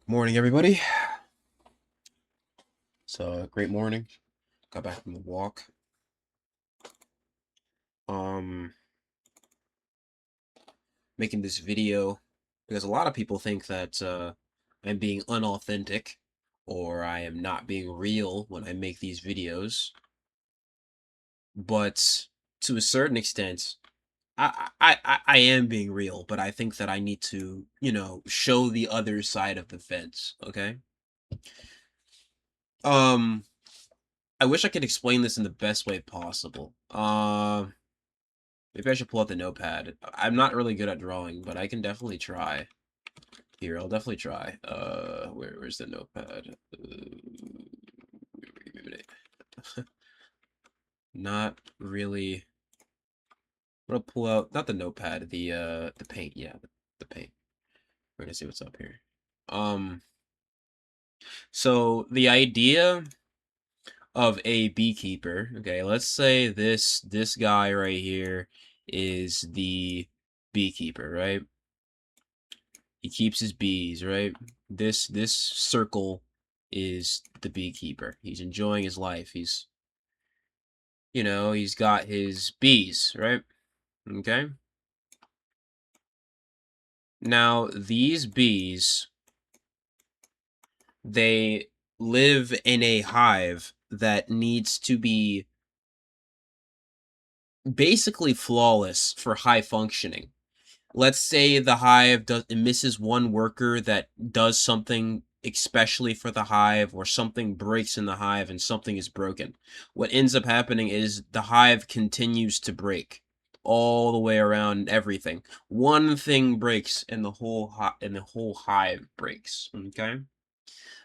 Morning, everybody. So, great morning. Got back from the walk. Um, Making this video because a lot of people think that I'm being unauthentic or I am not being real when I make these videos. But to a certain extent, I am being real, but I think that I need to, show the other side of the fence, okay? Um, I wish I could explain this in the best way possible. Maybe I should pull out the notepad. I'm not really good at drawing, but I can definitely try. Here, I'll definitely try. Where's the notepad? Not really. I'm gonna pull out not the notepad, the paint. Yeah, the paint. We're gonna see what's up here. Um, so the idea of a beekeeper. Okay, let's say this guy right here is the beekeeper, right? He keeps his bees, right? This circle is the beekeeper. He's enjoying his life. He's got his bees, right? Okay? Now, these bees, they live in a hive that needs to be basically flawless for high functioning. Let's say the hive does it misses one worker that does something especially for the hive, or something breaks in the hive and something is broken. What ends up happening is the hive continues to break all the way around everything. One thing breaks and the whole hive breaks, okay?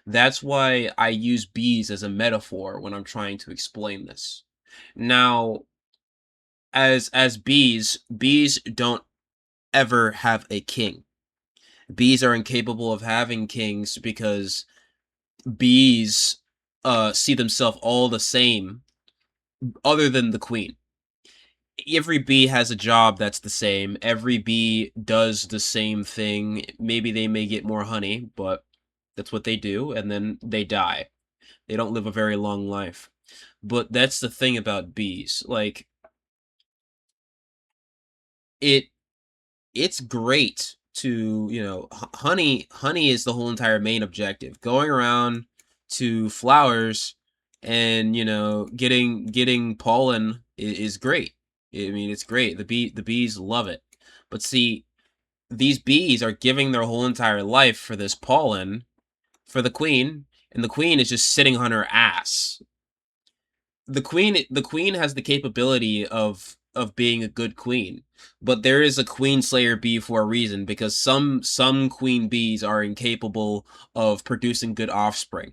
That's why I use bees as a metaphor when I'm trying to explain this. Now, as bees don't ever have a king. Bees are incapable of having kings because bees see themselves all the same other than the queen. Every bee has a job that's the same. Every bee does the same thing. Maybe they may get more honey, but that's what they do, and then they die. They don't live a very long life. But that's the thing about bees. Like, it it's great to, honey is the whole entire main objective. Going around to flowers and, getting pollen is great. I mean, it's great. The bees love it. But see, these bees are giving their whole entire life for this pollen for the queen, and the queen is just sitting on her ass. The queen has the capability of being a good queen, but there is a queen slayer bee for a reason, because some queen bees are incapable of producing good offspring.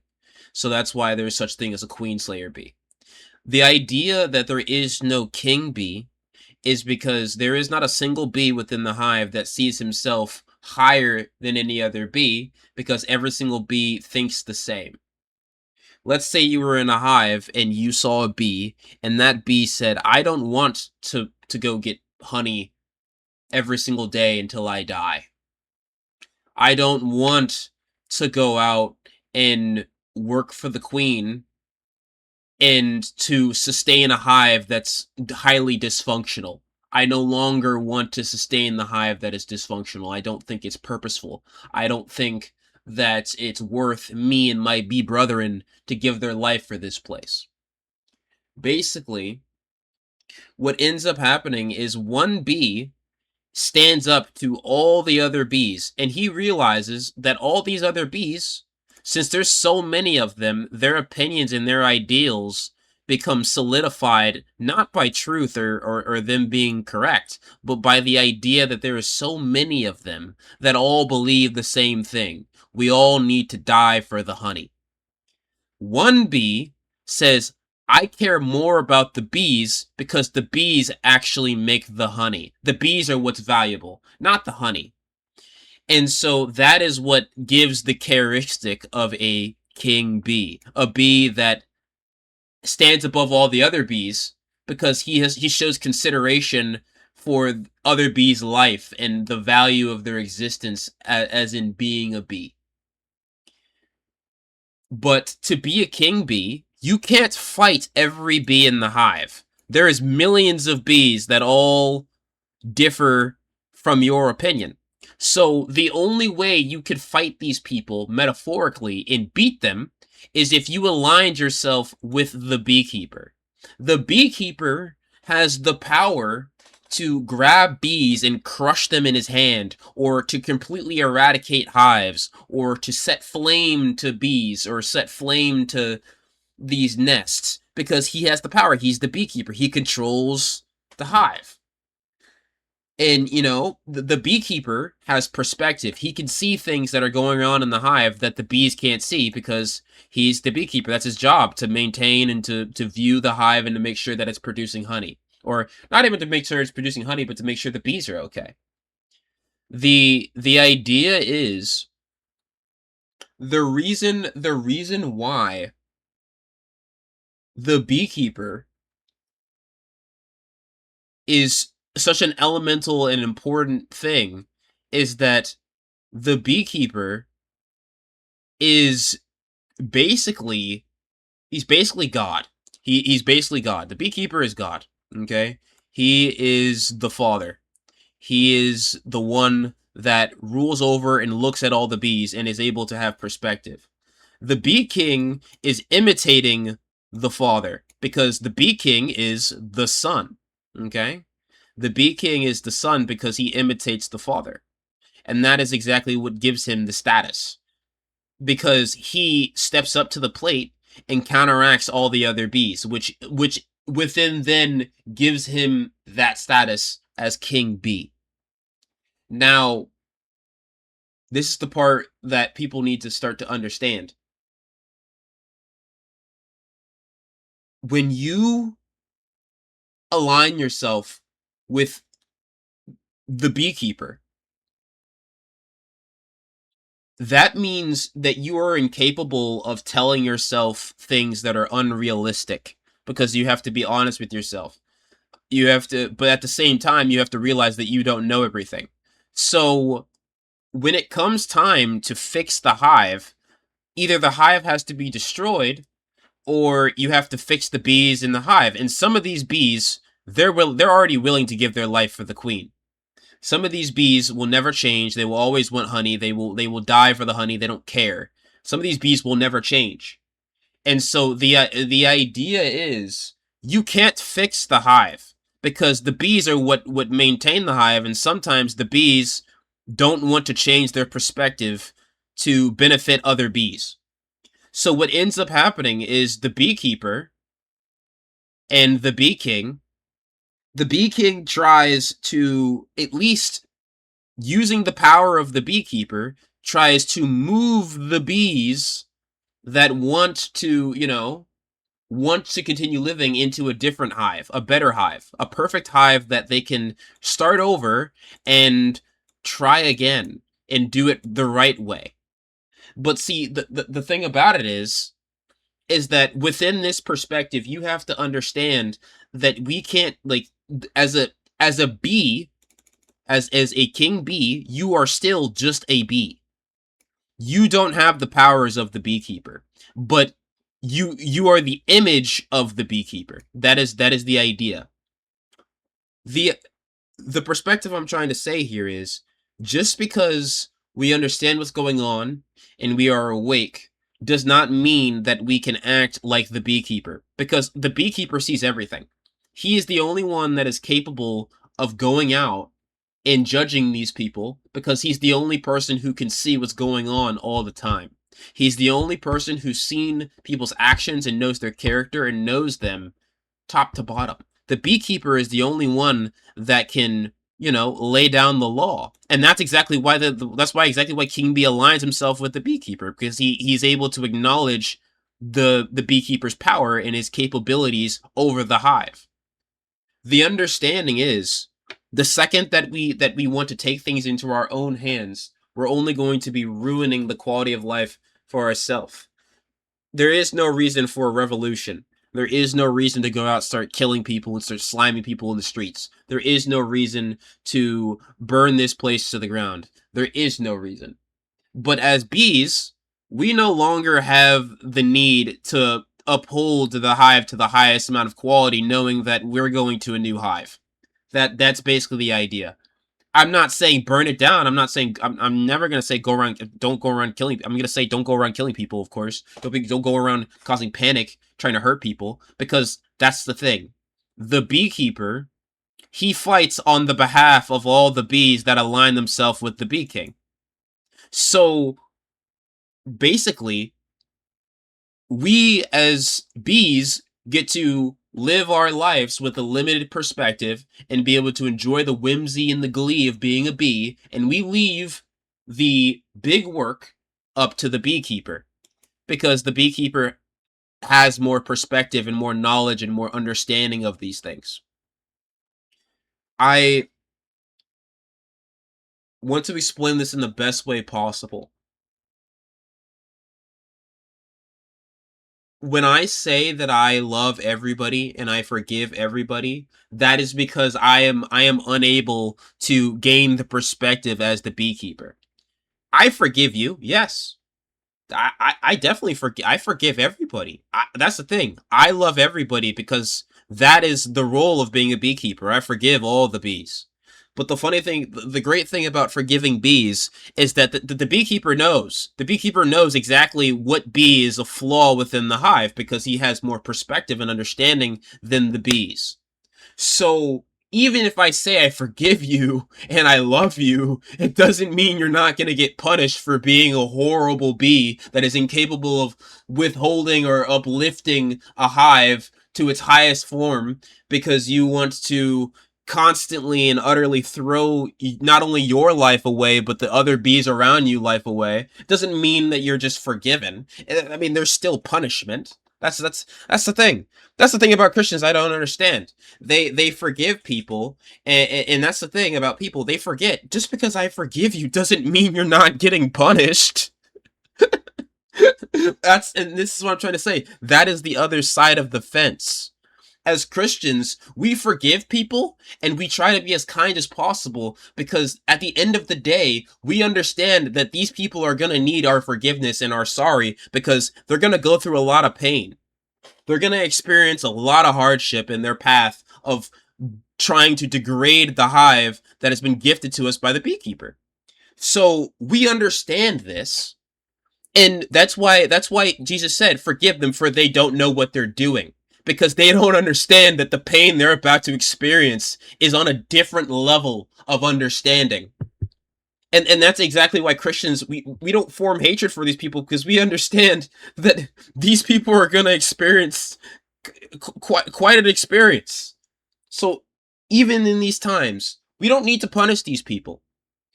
So that's why there's such thing as a queen slayer bee. The idea that there is no king bee is because there is not a single bee within the hive that sees himself higher than any other bee, because every single bee thinks the same. Let's say you were in a hive and you saw a bee, and that bee said, I don't want to go get honey every single day until I die. I don't want to go out and work for the queen and to sustain a hive that's highly dysfunctional. I no longer want to sustain the hive that is dysfunctional. I don't think it's purposeful. I don't think that it's worth me and my bee brethren to give their life for this place. Basically, what ends up happening is one bee stands up to all the other bees, and he realizes that all these other bees, since there's so many of them, their opinions and their ideals become solidified not by truth, or them being correct, but by the idea that there is so many of them that all believe the same thing. We all need to die for the honey. One bee says, I care more about the bees because the bees actually make the honey. The bees are what's valuable, not the honey. And so that is what gives the characteristic of a king bee, a bee that stands above all the other bees because he shows consideration for other bees' life and the value of their existence, as in being a bee. But to be a king bee, you can't fight every bee in the hive. There is millions of bees that all differ from your opinion. So the only way you could fight these people metaphorically and beat them is if you aligned yourself with the beekeeper. The beekeeper has the power to grab bees and crush them in his hand, or to completely eradicate hives, or to set flame to bees, or set flame to these nests, because he has the power. He's the beekeeper. He controls the hive. And, you know, the beekeeper has perspective. He can see things that are going on in the hive that the bees can't see because he's the beekeeper. That's his job, to maintain and to view the hive and to make sure that it's producing honey. Or not even to make sure it's producing honey, but to make sure the bees are okay. The idea is the reason why the beekeeper is such an elemental and important thing is that the beekeeper is basically he's basically God. He's basically God. The beekeeper is God. Okay? He is the father. He is the one that rules over and looks at all the bees and is able to have perspective. The bee king is imitating the father because the bee king is the son. Okay? The bee king is the son because he imitates the father. And that is exactly what gives him the status. Because he steps up to the plate and counteracts all the other bees, which within then gives him that status as king bee. Now, this is the part that people need to start to understand. When you align yourself with the beekeeper, that means that you are incapable of telling yourself things that are unrealistic, because you have to be honest with yourself. You have to, but at the same time, you have to realize that you don't know everything. So when it comes time to fix the hive, either the hive has to be destroyed or you have to fix the bees in the hive. And some of these bees, they're already willing to give their life for the queen. Some of these bees will never change. They will always want honey. They will die for the honey. They don't care. Some of these bees will never change. And so the idea is you can't fix the hive because the bees are what maintain the hive, and sometimes the bees don't want to change their perspective to benefit other bees. So what ends up happening is the beekeeper and the bee king tries to, at least using the power of the beekeeper, tries to move the bees that want to, want to continue living into a different hive, a better hive, a perfect hive that they can start over and try again and do it the right way. But see, the thing about it is that within this perspective, you have to understand that we can't, like, as a bee, as a king bee, you are still just a bee. You don't have the powers of the beekeeper, but you are the image of the beekeeper. That is the idea. The the perspective I'm trying to say here is, just because we understand what's going on and we are awake does not mean that we can act like the beekeeper, because the beekeeper sees everything. He is the only one that is capable of going out and judging these people, because he's the only person who can see what's going on all the time. He's the only person who's seen people's actions and knows their character and knows them top to bottom. The beekeeper is the only one that can, lay down the law. And that's exactly why exactly why King Bee aligns himself with the beekeeper, because he's able to acknowledge the beekeeper's power and his capabilities over the hive. The understanding is, the second that we want to take things into our own hands, we're only going to be ruining the quality of life for ourselves. There is no reason for a revolution. There is no reason to go out, start killing people, and start sliming people in the streets. There is no reason to burn this place to the ground. There is no reason. But as bees, We no longer have the need to uphold the hive to the highest amount of quality, knowing that we're going to a new hive. That's basically the idea. I'm not saying burn it down. I'm never gonna say don't go around killing. I'm gonna say don't go around killing people. Of course, don't go around causing panic, trying to hurt people, because that's the thing. The beekeeper, he fights on the behalf of all the bees that align themselves with the bee king. So basically, we as bees get to live our lives with a limited perspective and be able to enjoy the whimsy and the glee of being a bee, and we leave the big work up to the beekeeper, because the beekeeper has more perspective and more knowledge and more understanding of these things. I want to explain this in the best way possible. When I say that I love everybody and I forgive everybody, that is because I am unable to gain the perspective as the beekeeper. I forgive you, yes. I definitely forgive everybody. That's the thing. I love everybody because that is the role of being a beekeeper. I forgive all the bees. But the funny thing, the great thing about forgiving bees is that the beekeeper knows. The beekeeper knows exactly what bee is a flaw within the hive because he has more perspective and understanding than the bees. So even if I say I forgive you and I love you, it doesn't mean you're not going to get punished for being a horrible bee that is incapable of withholding or uplifting a hive to its highest form because you want to constantly and utterly throw not only your life away but the other bees around you life away. It doesn't mean that you're just forgiven. I mean, there's still punishment. That's the thing. That's the thing about Christians I don't understand. They forgive people, and that's the thing about people. They forget. Just because I forgive you doesn't mean you're not getting punished. And this is what I'm trying to say. That is the other side of the fence. As Christians, we forgive people and we try to be as kind as possible because at the end of the day, we understand that these people are going to need our forgiveness and our sorry because they're going to go through a lot of pain. They're going to experience a lot of hardship in their path of trying to degrade the hive that has been gifted to us by the beekeeper. So we understand this, and that's why Jesus said, "Forgive them, for they don't know what they're doing." Because they don't understand that the pain they're about to experience is on a different level of understanding. And that's exactly why Christians we don't form hatred for these people because we understand that these people are going to experience quite an experience. So even in these times, we don't need to punish these people.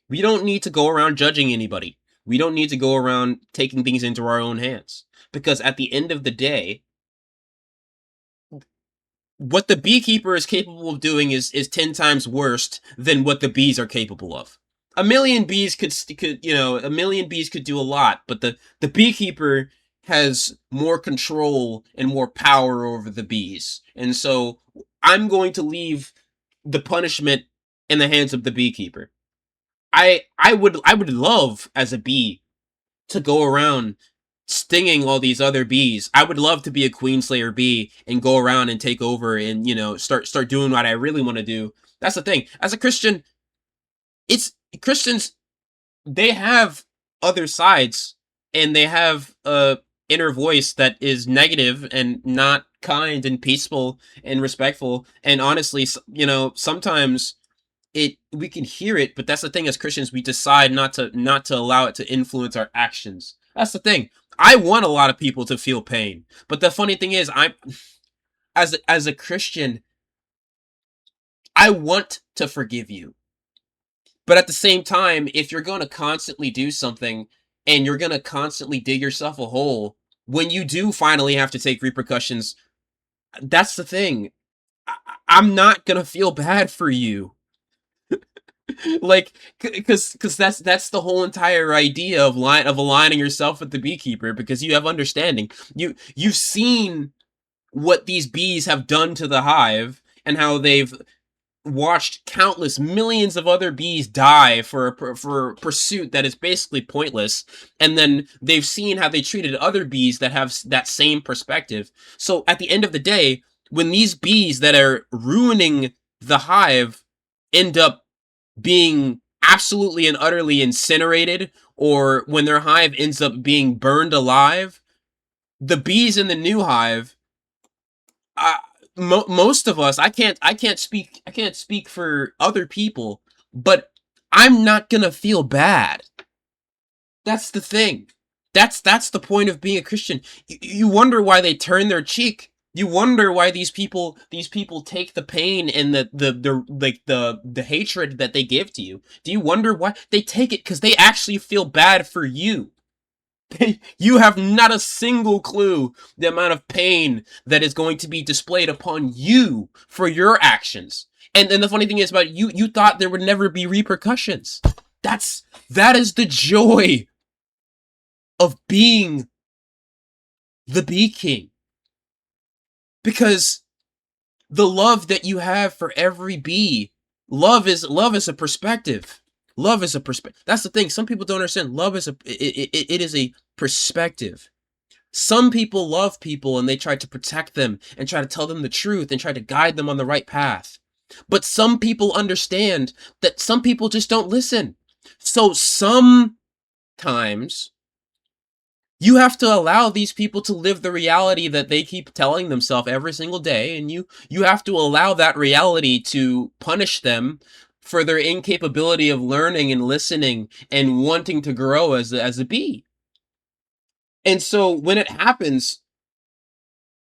We don't need to go around judging anybody. We don't need to go around taking things into our own hands because at the end of the day, what the beekeeper is capable of doing is 10 times worse than what the bees are capable of. A million bees a million bees could do a lot, but the beekeeper has more control and more power over the bees. And so I'm going to leave the punishment in the hands of the beekeeper. I would love as a bee to go around stinging all these other bees. I would love to be a queen slayer bee and go around and take over and start doing what I really want to do. That's the thing. As a Christian, it's Christians, they have other sides and they have a inner voice that is negative and not kind and peaceful and respectful, and honestly, sometimes it we can hear it, but that's the thing. As Christians, we decide not to allow it to influence our actions. That's the thing. I want a lot of people to feel pain, but the funny thing is, I'm as a Christian, I want to forgive you. But at the same time, if you're going to constantly do something and you're going to constantly dig yourself a hole when you do finally have to take repercussions, that's the thing. I'm not going to feel bad for you. Like, because that's the whole entire idea of aligning yourself with the beekeeper, because you have understanding. You've seen what these bees have done to the hive and how they've watched countless millions of other bees die for a pursuit that is basically pointless, and then they've seen how they treated other bees that have that same perspective. So at the end of the day, when these bees that are ruining the hive end up being absolutely and utterly incinerated, or when their hive ends up being burned alive, the bees in the new hive, uh, most of us, I can't speak for other people, but I'm not gonna feel bad. That's the thing. That's the point of being a Christian. You wonder why they turn their cheek. You wonder why these people take the pain and the hatred that they give to you. Do you wonder why they take it? Because they actually feel bad for you. You have not a single clue the amount of pain that is going to be displayed upon you for your actions. And then the funny thing is about you, you thought there would never be repercussions. That is the joy of being the Bee King. Because the love that you have for every bee, love is a perspective. Love is a perspective. That's the thing. Some people don't understand. Love is it is a perspective. Some people love people and they try to protect them and try to tell them the truth and try to guide them on the right path. But some people understand that some people just don't listen. So sometimes you have to allow these people to live the reality that they keep telling themselves every single day, and you have to allow that reality to punish them for their incapability of learning and listening and wanting to grow as a bee. And so when it happens,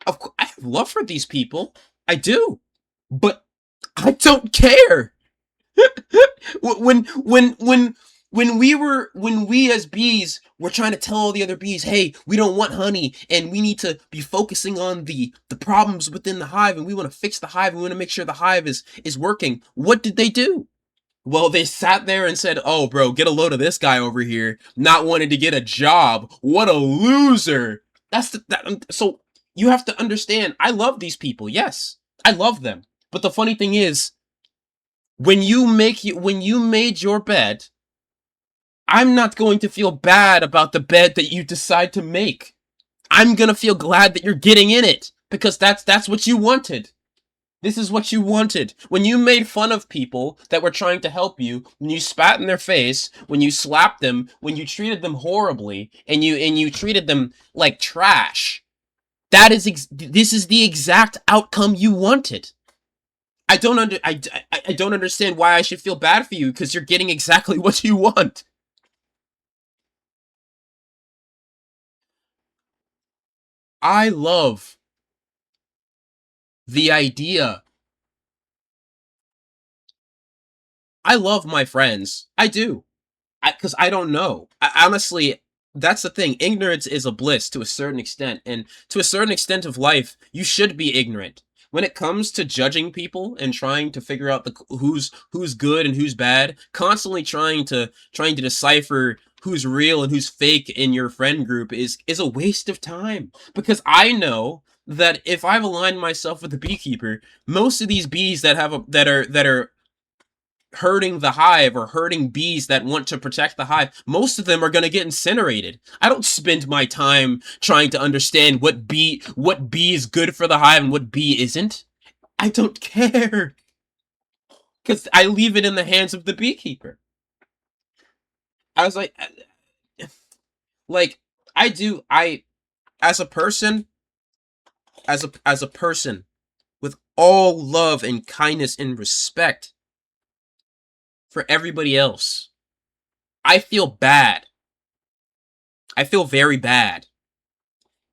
of course, I have love for these people. I do. But I don't care. when when when when we as bees were trying to tell all the other bees, hey, we don't want honey and we need to be focusing on the problems within the hive, and we want to fix the hive, and we want to make sure the hive is working, what did they do? Well, they sat there and said, oh bro, get a load of this guy over here not wanting to get a job. What a loser. So you have to understand, I love these people. Yes, I love them. But the funny thing is, when you made your bed, I'm not going to feel bad about the bed that you decide to make. I'm gonna feel glad that you're getting in it because that's what you wanted. This is what you wanted. When you made fun of people that were trying to help you, when you spat in their face, when you slapped them, when you treated them horribly, and you treated them like trash, this is the exact outcome you wanted. I don't understand why I should feel bad for you because you're getting exactly what you want. I love the idea. I love my friends. I do. Because I don't know. Honestly, that's the thing. Ignorance is a bliss to a certain extent, and to a certain extent of life, you should be ignorant. When it comes to judging people and trying to figure out who's good and who's bad, constantly trying to decipher who's real and who's fake in your friend group is a waste of time. Because I know that if I've aligned myself with a beekeeper, most of these bees that are hurting the hive or hurting bees that want to protect the hive, most of them are going to get incinerated. I don't spend my time trying to understand what bee is good for the hive and what bee isn't. I don't care because I leave it in the hands of the beekeeper. I was like I do. I as a person, as a person with all love and kindness and respect for everybody else, I feel bad. I feel very bad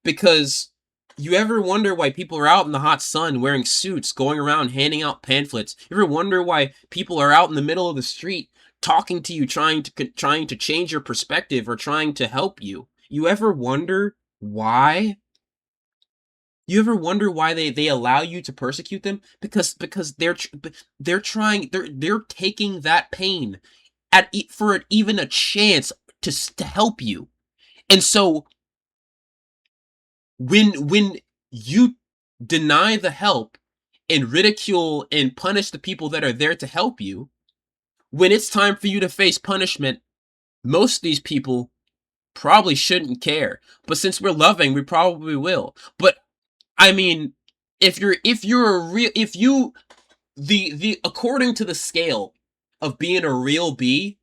because you ever wonder why people are out in the hot sun wearing suits, going around handing out pamphlets? You ever wonder why people are out in the middle of the street talking to you, trying to change your perspective or trying to help you? You ever wonder why? You ever wonder why they allow you to persecute them? Because they're trying they're taking that pain for even a chance to help you. And so when you deny the help and ridicule and punish the people that are there to help you, when it's time for you to face punishment, most of these people probably shouldn't care. But since we're loving, we probably will. But I mean, if you're a real if you the according to the scale of being a real bee,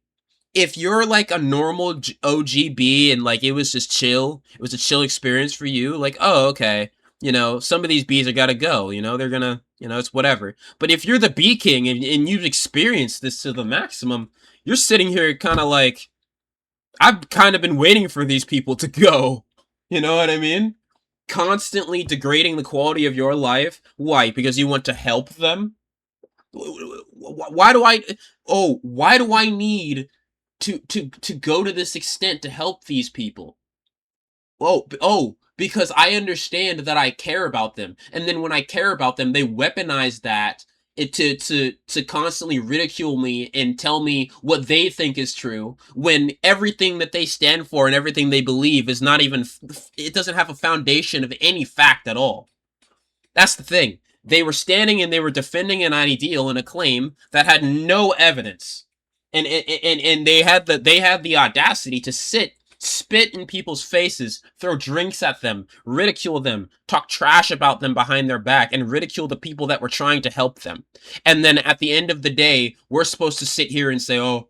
if you're like a normal OGB and like it was just chill, it was a chill experience for you, like, oh, okay, some of these bees are gotta go, they're gonna, it's whatever. But if you're the bee king and you've experienced this to the maximum, you're sitting here kind of like, I've kind of been waiting for these people to go. You know what I mean? Constantly degrading the quality of your life. Why? Because you want to help them? Why do I need to go to this extent to help these people? Because I understand that I care about them, and then when I care about them, they weaponize that to constantly ridicule me and tell me what they think is true, when everything that they stand for and everything they believe is not even, it doesn't have a foundation of any fact at all. That's the thing. They were standing and they were defending an ideal and a claim that had no evidence, and they had the audacity to spit in people's faces, throw drinks at them, ridicule them, talk trash about them behind their back, and ridicule the people that were trying to help them. And then at the end of the day, we're supposed to sit here and say, "Oh,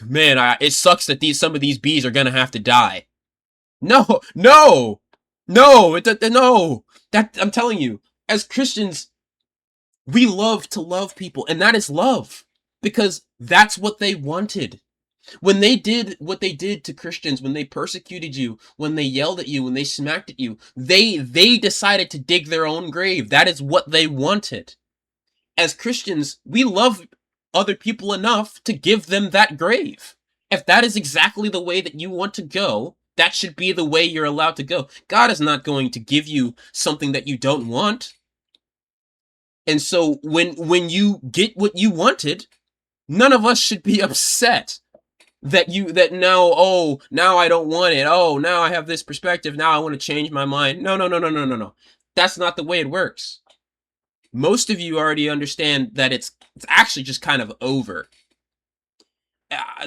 man, it sucks that some of these bees are gonna have to die." No, no, no, no. That I'm telling you, as Christians, we love to love people, and that is love, because that's what they wanted. When they did what they did to Christians, when they persecuted you, when they yelled at you, when they smacked at you, they decided to dig their own grave. That is what they wanted. As Christians, we love other people enough to give them that grave. If that is exactly the way that you want to go, that should be the way you're allowed to go. God is not going to give you something that you don't want. And so when you get what you wanted, none of us should be upset that now, oh, now I don't want it. Oh, now I have this perspective. Now I want to change my mind. No, no, no, no, no, no, no. That's not the way it works. Most of you already understand that it's actually just kind of over.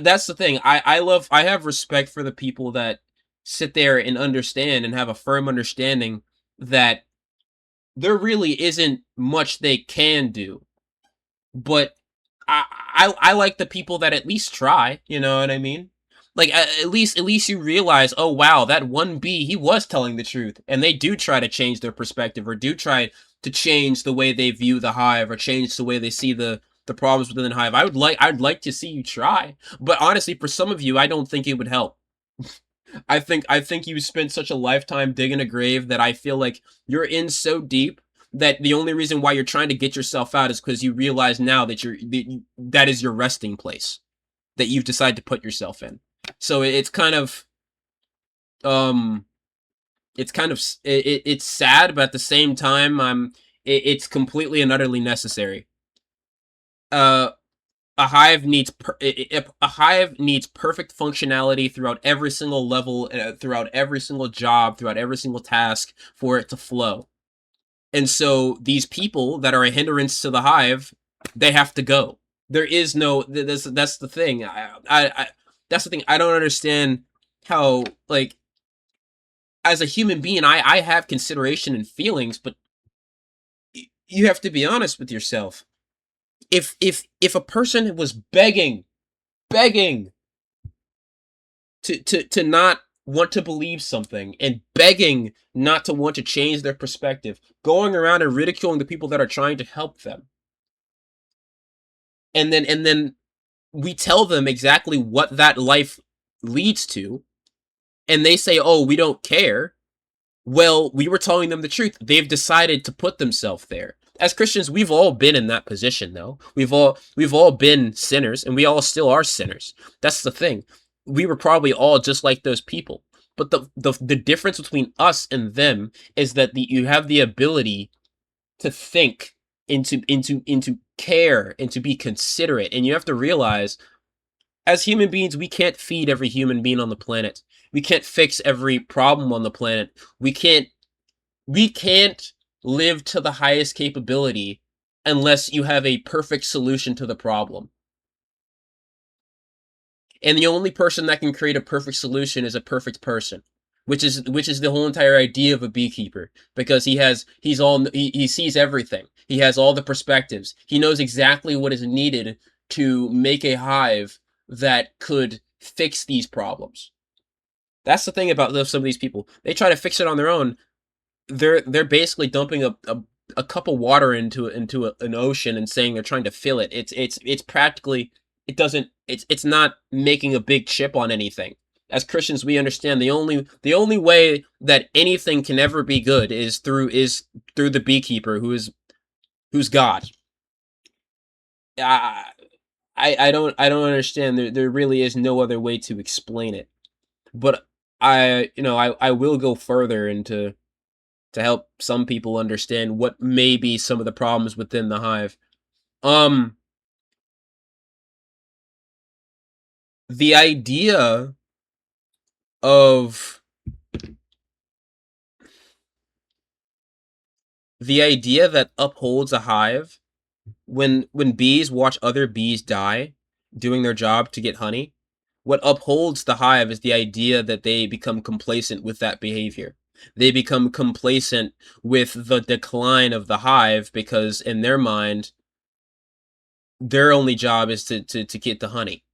That's the thing. I have respect for the people that sit there and understand and have a firm understanding that there really isn't much they can do. But I like the people that at least try, you know what I mean? Like at least you realize, oh wow, that one bee, he was telling the truth, and they do try to change their perspective, or do try to change the way they view the hive, or change the way they see the problems within the hive. I'd like to see you try, but honestly, for some of you, I don't think it would help. I think you spent such a lifetime digging a grave that I feel like you're in so deep that the only reason why you're trying to get yourself out is because you realize now that that is your resting place that you've decided to put yourself in. So it's kind of it's sad, but at the same time, it's completely and utterly necessary. Uh, a hive needs a hive needs perfect functionality throughout every single level, throughout every single job, throughout every single task for it to flow. And so these people that are a hindrance to the hive, they have to go. There is no, that's the thing. That's the thing. I don't understand how, like, as a human being, I have consideration and feelings, but you have to be honest with yourself. If a person was begging to not want to believe something, and begging not to want to change their perspective, going around and ridiculing the people that are trying to help them, and then we tell them exactly what that life leads to, and they say, oh, we don't care. Well, we were telling them the truth. They've decided to put themselves there. As Christians, we've all been in that position, though. We've all been sinners, and we all still are sinners. That's the thing. We were probably all just like those people. But the difference between us and them is that you have the ability to think, into care, and to be considerate. And you have to realize, as human beings, we can't feed every human being on the planet. We can't fix every problem on the planet. We can't live to the highest capability unless you have a perfect solution to the problem. And the only person that can create a perfect solution is a perfect person, which is the whole entire idea of a beekeeper, because he sees everything. He has all the perspectives. He knows exactly what is needed to make a hive that could fix these problems. That's the thing about some of these people. They try to fix it on their own. They're basically dumping a cup of water into an ocean and saying they're trying to fill it. It's practically, it's not making a big chip on anything. As Christians, we understand the only way that anything can ever be good is through the beekeeper, who's God. I I don't understand. There really is no other way to explain it. But I will go further into to help some people understand what may be some of the problems within the hive. Um, the idea of the idea that upholds a hive, when bees watch other bees die doing their job to get honey, what upholds the hive is the idea that they become complacent with that behavior. They become complacent with the decline of the hive because in their mind, their only job is to get the honey.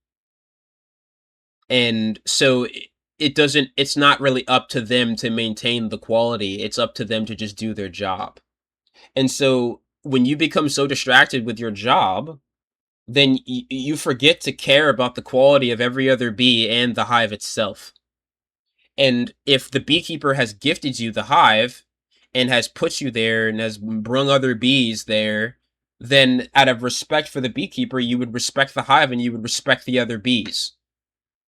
And so it's not really up to them to maintain the quality. It's up to them to just do their job. And so when you become so distracted with your job, then you forget to care about the quality of every other bee and the hive itself. And if the beekeeper has gifted you the hive and has put you there and has brung other bees there, then out of respect for the beekeeper, you would respect the hive and you would respect the other bees.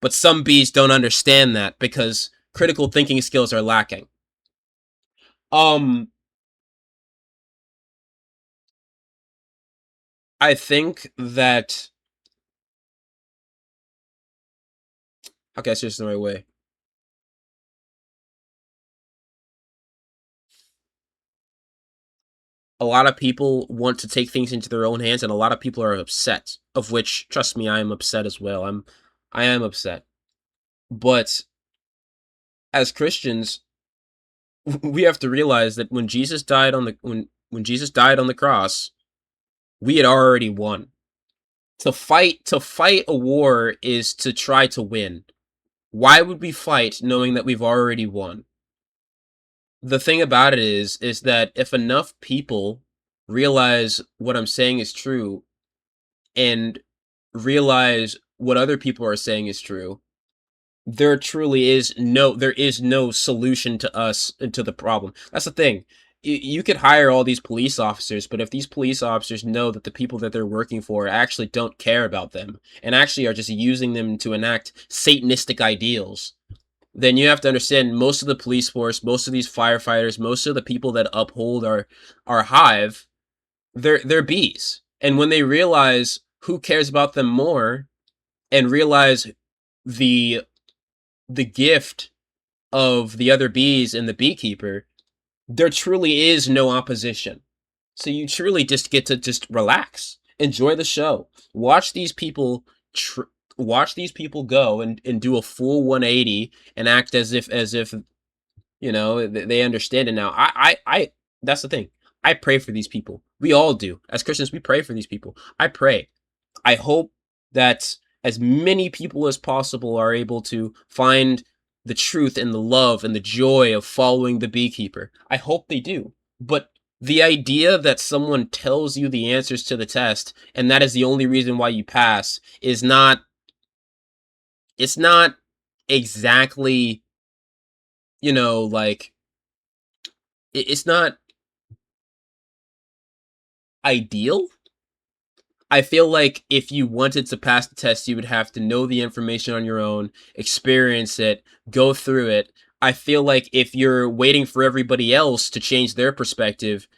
But some bees don't understand that because critical thinking skills are lacking. Um, I think that, how can I say this in the right way? A lot of people want to take things into their own hands, and a lot of people are upset. Of which, trust me, I am upset as well. I am upset. But as Christians, we have to realize that when Jesus died on the cross, we had already won. To fight a war is to try to win. Why would we fight knowing that we've already won? The thing about it is that if enough people realize what I'm saying is true and realize what other people are saying is true, there is no solution to us and to the problem. That's the thing. You could hire all these police officers, but if these police officers know that the people that they're working for actually don't care about them and actually are just using them to enact satanistic ideals, then you have to understand most of the police force, most of these firefighters, most of the people that uphold our hive, they're bees. And when they realize who cares about them more and realize the the gift of the other bees and the beekeeper, there truly is no opposition. So you truly just get to just relax, enjoy the show, watch these people tr- watch these people go and do a full 180 and act as if they understand it now. I That's the thing. I pray for these people. We all do. As Christians, we pray for these people. I pray. I hope that as many people as possible are able to find the truth and the love and the joy of following the beekeeper. I hope they do. But the idea that someone tells you the answers to the test and that is the only reason why you pass is not, it's not exactly, like, it's not ideal. I feel like if you wanted to pass the test, you would have to know the information on your own, experience it, go through it. I feel like if you're waiting for everybody else to change their perspective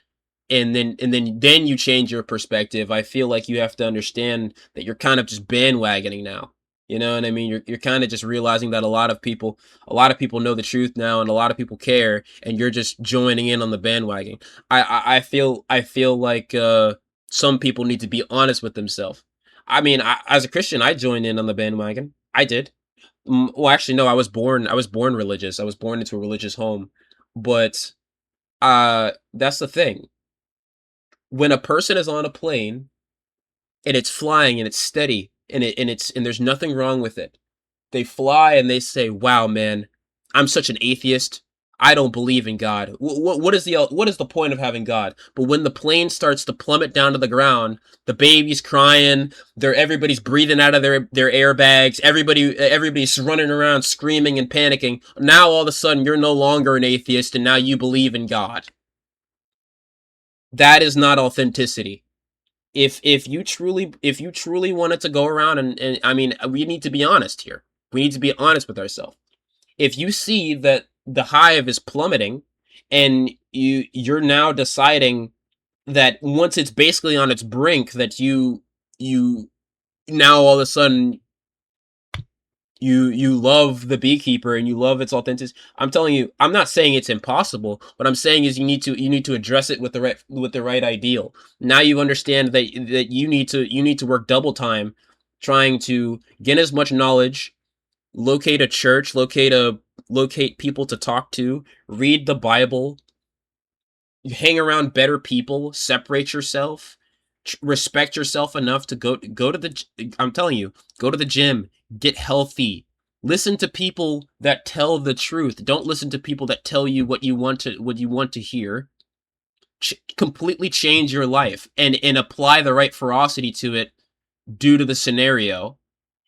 and then you change your perspective, I feel like you have to understand that you're kind of just bandwagoning now. You know what I mean? You're kind of just realizing that a lot of people know the truth now, and a lot of people care, and you're just joining in on the bandwagon. I feel like some people need to be honest with themselves. I mean, as a Christian, I joined in on the bandwagon. I did. Well, actually, no. I was born religious. I was born into a religious home, but that's the thing. When a person is on a plane and it's flying and it's steady and there's nothing wrong with it, they fly and they say, "Wow, man, I'm such an atheist. I don't believe in God. What is the point of having God?" But when the plane starts to plummet down to the ground, the baby's crying, everybody's breathing out of their airbags, everybody's running around screaming and panicking. Now all of a sudden you're no longer an atheist and now you believe in God. That is not authenticity. If you truly wanted to go around and I mean, we need to be honest here. We need to be honest with ourselves. If you see that the hive is plummeting and you're now deciding that once it's basically on its brink that you now all of a sudden you love the beekeeper and you love its authenticity. I'm telling you, I'm not saying it's impossible. What I'm saying is you need to address it with the right ideal. Now you understand that you need to work double time trying to get as much knowledge, locate a church, locate people to talk to, read the Bible, hang around better people, separate yourself, respect yourself enough to go to I'm telling you, go to the gym, get healthy. Listen to people that tell the truth. Don't listen to people that tell you what you want to hear. Completely change your life and apply the right ferocity to it due to the scenario,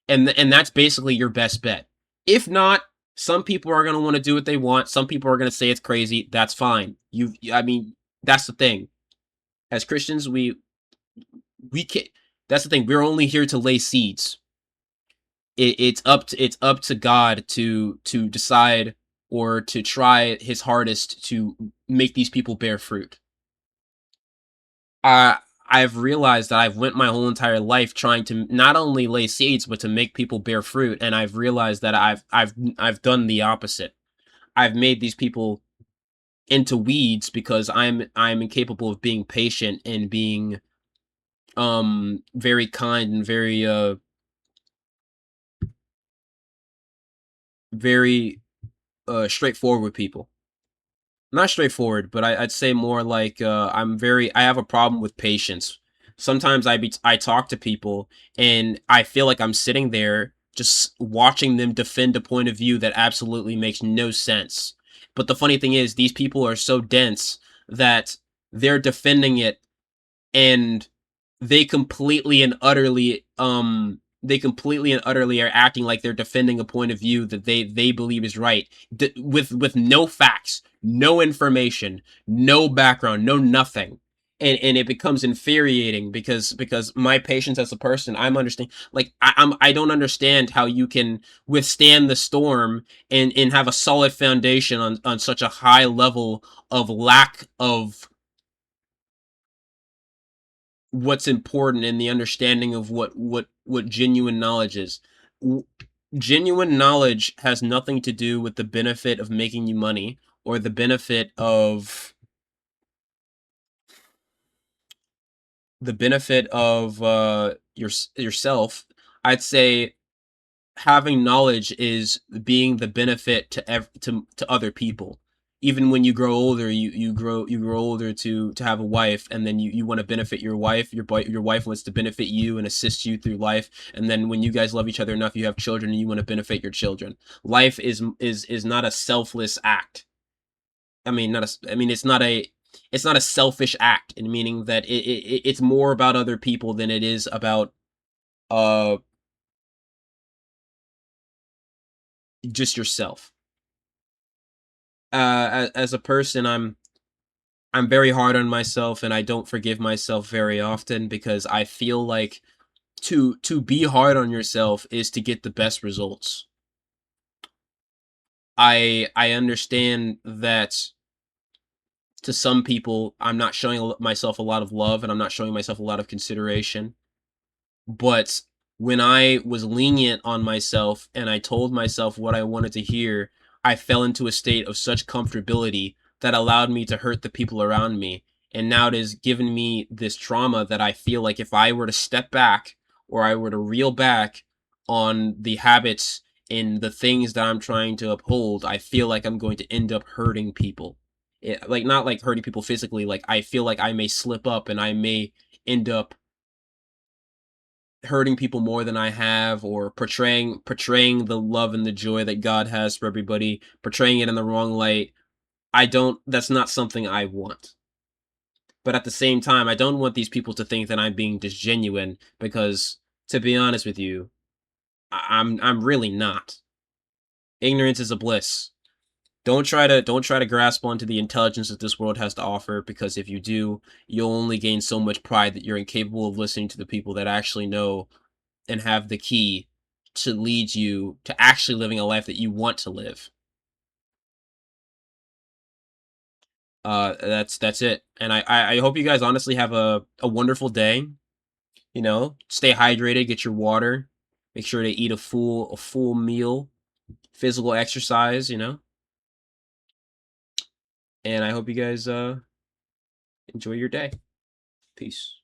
and that's basically your best bet. If not, some people are going to want to do what they want. Some people are going to say it's crazy. That's fine. I mean, that's the thing. As Christians, we can. That's the thing. We're only here to lay seeds. It's up to God to decide or to try his hardest to make these people bear fruit. I I've realized that I've went my whole entire life trying to not only lay seeds but to make people bear fruit, and I've realized that I've done the opposite. I've made these people into weeds because I'm incapable of being patient and being very kind and very straightforward with people. Not straightforward, but I'd say more like I have a problem with patience. Sometimes I talk to people and I feel like I'm sitting there just watching them defend a point of view that absolutely makes no sense. But the funny thing is, these people are so dense that they're defending it, and they completely and utterly are acting like they're defending a point of view that they believe is right, with no facts, no information, no background, no nothing. And it becomes infuriating because my patience as a person, I'm understanding, like I don't understand how you can withstand the storm and have a solid foundation on such a high level of lack of what's important in the understanding of what genuine knowledge is. W- Genuine knowledge has nothing to do with the benefit of making you money or the benefit of yourself. I'd say having knowledge is being the benefit to other people. Even when you grow older, you grow older to have a wife, and then you want to benefit your wife. Your wife wants to benefit you and assist you through life. And then when you guys love each other enough, you have children, and you want to benefit your children. Life is not a selfless act. I mean, not a. I mean, it's not a selfish act in meaning that it's more about other people than it is about uh just yourself. As a person, I'm very hard on myself, and I don't forgive myself very often because I feel like to be hard on yourself is to get the best results. I understand that to some people I'm not showing myself a lot of love and I'm not showing myself a lot of consideration, but when I was lenient on myself and I told myself what I wanted to hear, I fell into a state of such comfortability that allowed me to hurt the people around me. And now it has given me this trauma that I feel like if I were to step back or I were to reel back on the habits and the things that I'm trying to uphold, I feel like I'm going to end up hurting people. Like not like hurting people physically, like I feel like I may slip up and I may end up hurting people more than I have, or portraying the love and the joy that God has for everybody, portraying it in the wrong light. I don't That's not something I want. But at the same time, I don't want these people to think that I'm being disgenuine because to be honest with you, I'm really not. Ignorance is a bliss. Don't try to grasp onto the intelligence that this world has to offer, because if you do, you'll only gain so much pride that you're incapable of listening to the people that actually know and have the key to lead you to actually living a life that you want to live. That's it. And I hope you guys honestly have a wonderful day. You know, stay hydrated, get your water, make sure to eat a full meal, physical exercise, you know. And I hope you guys enjoy your day. Peace.